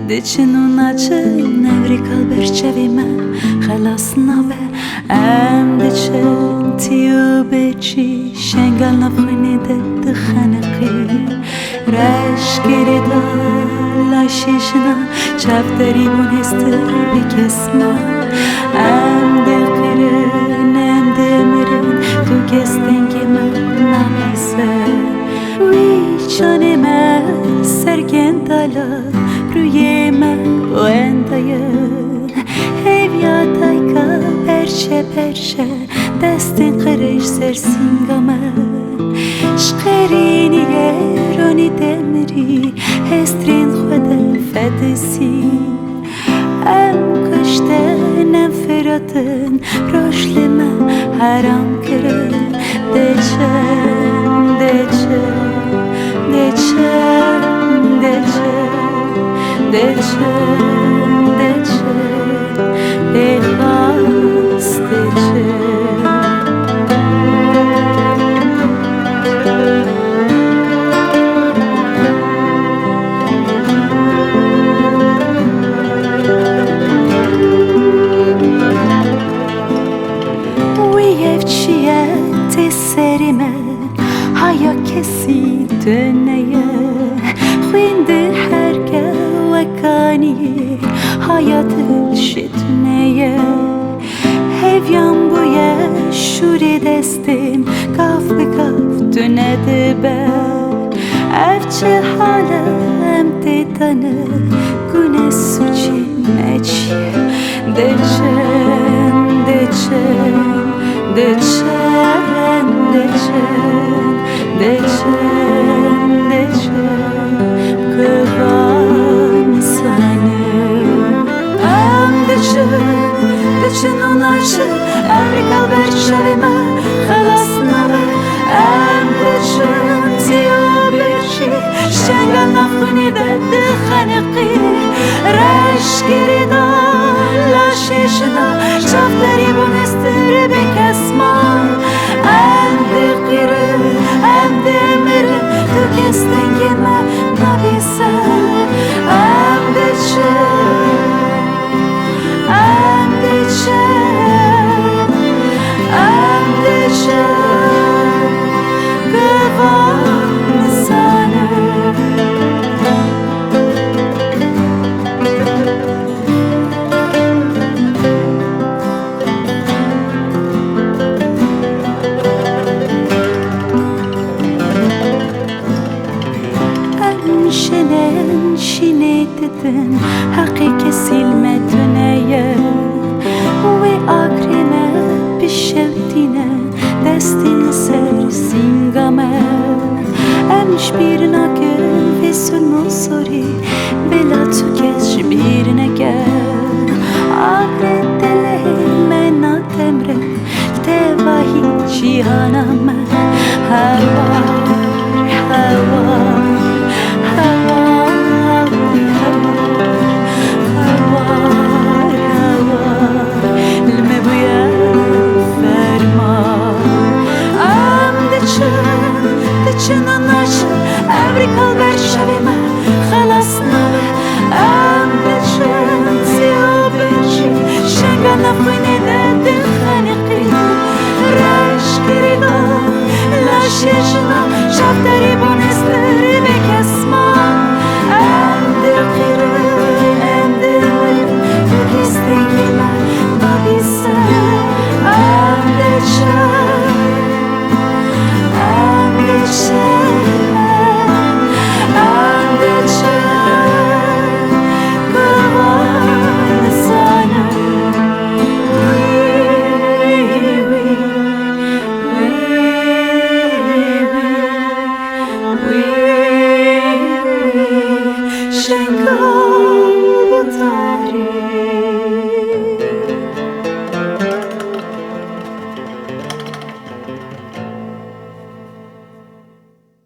دچنوناچه نوری کل برچوی من خلاص نبه ام دچن تیو بچی شنگل نفخنی ده خنقی رش گیری دا لاشیشنا چفتری بون هستر بکسما ام دقیرن ام دمرن تو کستنگی من نمیسه وی چانه من سرگن دالا روی من و اندایه هیویاتای که برچه برچه دستین قرش سر سینگامه شقرینیه رانی دمری هسترین خوده فدسی ام کشتنم فراتن روشل من حرام کرد دچن دچن دچن دچن دچن دچن بخواست دچن هایا کسی دنیه خوینده هرگه وکانیه هایا دلشتنیه هیویان بویه شوری دستیم گاف به گاف دنده به افچه حالا هم دیدانه گونه سوچی مچیه دچن دچن دچن دچن kıvan sana am dçen onaçı emri kalber şevime xalas nave am dçen tiyo birçi şengel nafkuni de xanqi reş girida laşişna çafteri bunestir bekesma am dqire am demir tu kestengime nabise am dçen am dçen am dçen kıvan sana شنیدن حقی که سیلمتونه و آگرینه بشودینه دستین سر سینگامه امش بیرنا که ویسون موسوری بلا تو کش بیرنا که آگر دله من آتمره تواهی جیهانم هوار هوار Emri kalber şevime xalas nave am dçen tiyo birçi şengel nafkuni de xanqi reş girida laşişna çafteri bunestir bekesma am dqire am demir tu kestengime nabise am dçen am dçen Şengal batari